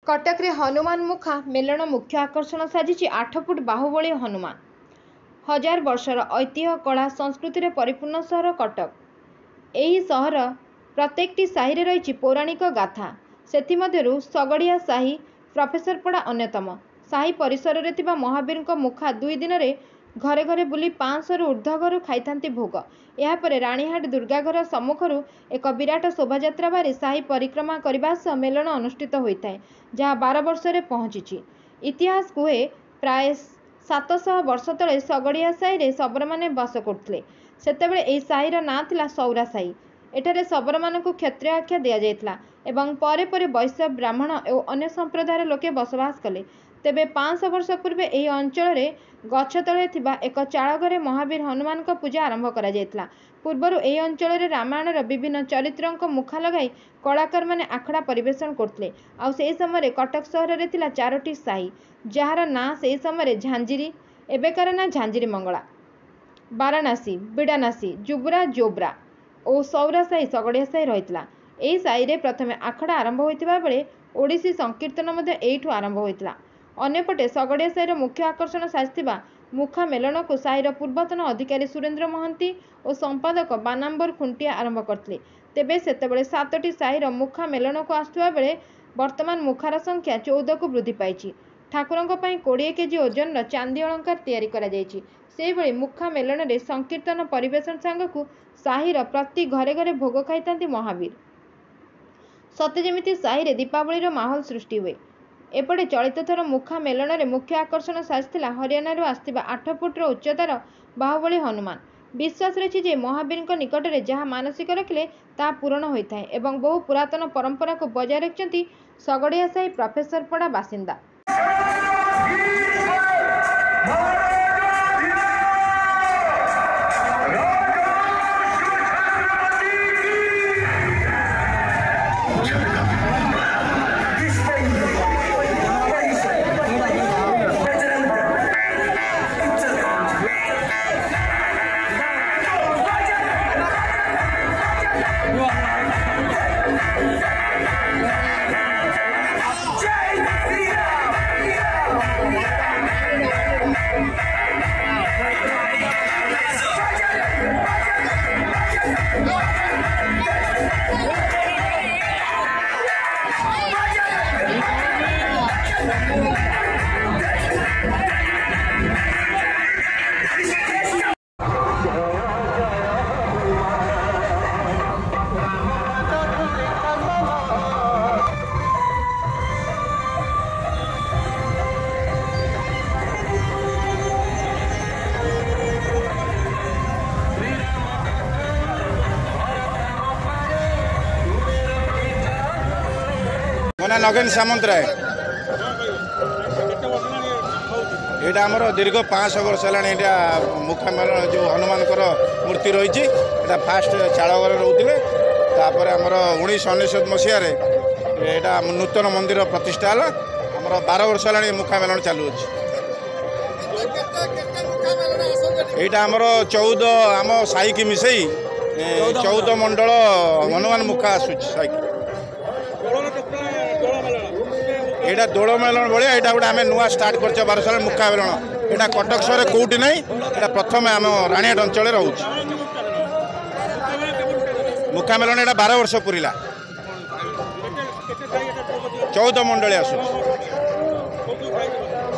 कटक रे हनुमान मुखा मेलन मुख्य आकर्षण साजिची 8 फुट बाहुबली हनुमान। 1000 वर्षर ऐतिह्य कला संस्कृति रे परिपूर्ण सहर कटक। एही सहर प्रत्येकटी साही रे रही पौराणिक गाथा। सेथिमध्यरु सगड़िया साही प्रोफेसरपड़ा अन्यतम। साही परिसर रे तिबा महावीर मुखा 2 दिन रे घरे घरे बुली 500 रु ऊर्ध्व घर खाइथांती भोग। यापर राणीहाट दुर्गाघर सम्मुखरू एक विराट शोभायात्रा बारी साही परिक्रमा करने सह मेलन अनुष्ठित होता है, जहाँ 12 वर्ष रे पहुंची। इतिहास कहे प्राय 700 वर्ष तले सगड़िया साही रे शबर माने बास करथिले। सेतेबेले एही साहीर नाँ थिला सौरा साही। एठारे शबर मानकु क्षत्रिय आख्या दिया जायतिला एवं परे परे वैश्य ब्राह्मण और अन्य संप्रदायर लोके बसवास कले। तेबे 500 वर्ष पूर्वे एही अंचल रे गछ तले थिबा एक चाळ घरे महावीर हनुमान को पूजा आरंभ करा जायतिला। पूर्वरु एही अंचल रे रामायण विभिन्न चरित्रंक मुखा लगाई कलाकार माने आखड़ा परिवेशन करथिले। आ सेही समय कटक सहर रे थिला 4टी साही, जहार नाँ सेही समय झांझिरी, एबेकार ना झांझिरी मंगला, वाराणसी, बिड़ानासी, जुबरा, जोब्रा और सौरा साही सगड़िया साही रहितला। एही साही रे प्रथमे आखड़ा आरंभ होइतिबा बेले ओडिसी संकीर्तन मध्ये एइठु आरंभ होइतला। अन्यपटे सगड़िया साहीर मुख्य आकर्षण साजिथिबा मुखा मेलन को साहीर पूर्वतन अधिकारी सुरेंद्र महंती और संपादक बानाम्बर खुंटिया आरंभ करथिले। तेबे सेतेबेले 7टी साहीर मुखा मेलन को आसुवा बेले वर्तमान मुखार संख्या 14 को वृद्धि पाइछि। ठाकुरंक पई 20 केजी ओजन चांदी अलंकार तैयारी करा जायछि। सेहिभଳି मुखा मेलन रे संकीर्तन परिवेशन सांगकु साहीर प्रति घरे घरे भोग खाइतांती महावीर। सते जेमिति साही रे दीपावली रो माहौल सृष्टि हुए। एपटे चलित थर मुखा मेलन रे मुख्य आकर्षण साजिथिला हरियाणा रो आस्थिबा 8 फुट रो उच्चतार बाहुबली हनुमान। विश्वास रही जे महावीर निकट में जहाँ मानसिक रखिले ता पूरण होता है एवं बहु पुरातन परंपरा को बजाय रखिंट सगड़िया साही प्रोफेसरपड़ा बासिंदा। नगेन सामंतराय यहाँ आमर दीर्घ 500 वर्ष है मुखा मेलन जो हनुमान मूर्ति रही फास्ट चाड़घर रोते आमर 1999 मसीह यहाँ नूतन मंदिर प्रतिष्ठा है। आमर 12 वर्ष है मुखा मेलन चालू यहाँ आमर 14 आम साई की मिसई 14 मंडल हनुमान मुखा आसूँ। यहाँ दोल मेलन भाया यहाँ गोटे आम नुआ स्टार्ट कर 12 साल मुखा मेलन। यहाँ कटक सहर कौटी ना यहाँ प्रथम आम राणीहाट अंचल रोच मुखा मेलन। यहाँ 12 वर्ष पूरा 14 मंडली आस।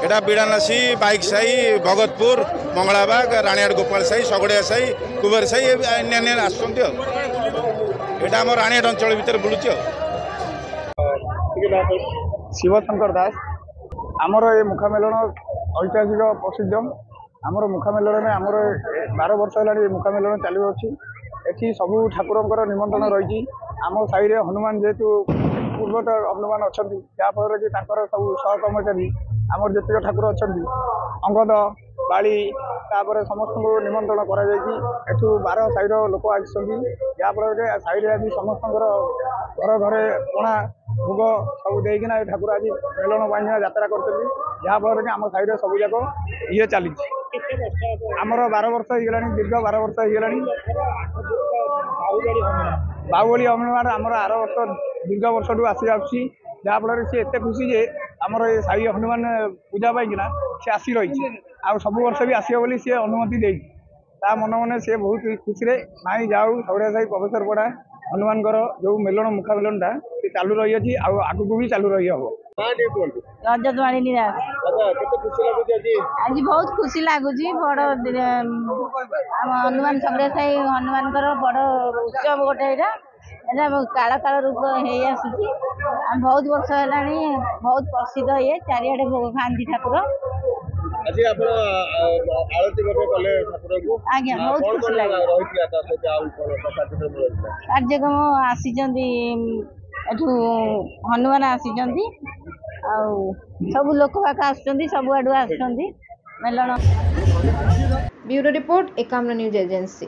यहाँ बिड़ानासी, बाइक साही, भगतपुर, मंगलाबाग, राणीहाट गोपाल साही, सगड़िया साही, कुबेर साही अन्य आसुँच। यहाँ आम राणीहाट अंचल भितर बुलूँ। शिवशंकर दास आमर ये मुखा मेलन ऐतिहासिक प्रसिद्ध। आमर मुखा मेलन में आमर 12 वर्ष है मुखा मेलन चालू अच्छी। एटी सबू ठाकुर निमंत्रण रही। आम साई हनुमान जेहेतु पूर्वत हनुमान अच्छा जहाँफल कि सब सहकर्मचारी आमर जितक ठाकुर अच्छा अंगद बाड़ी तापर समस्त निमंत्रण कर 12 साईर लोक आसती जहाँफल साई आज समस्त घर घरे पणा भोग सब देना ठाकुर आज मेलन बांधना यात्रा करते जहाँफल कि आम साई सब जाक ये चली आमर 12 वर्ष हो दीर्घ 12 वर्ष हो बाहुबली हनुमान आमर आर वर्ष दीर्घ वर्ष आसी जहाँफल सी एत खुशी जे आमर ये साई हनुमान पूजा पाईकिना सी आसी रही आ सब वर्ष भी आसो बोली सी अनुमति दे मन मन सी बहुत खुशी रे नाई जाऊ सौड़िया साई प्रोफेसर पड़ा हनुमान जो मेलन मुखा मेलनटा सी चालू रही अच्छी आग को भी चालू रही हम रजत मालिनी दास आज बहुत खुशी लगुच बड़ हनुमान सौड़िया साई हनुमान बड़ उत्सव गोटे काल काल रूप हो आसूची बहुत वर्ष है बहुत प्रसिद्ध ये चारिआडे भोग खाती ठाकुर आज्ञा बहुत खुशी लगे कार्यक्रम आसी हनुमान आसी सब लोक पाख आस सब आड़ू आस मेलन। Bureau report Ekamra news agency.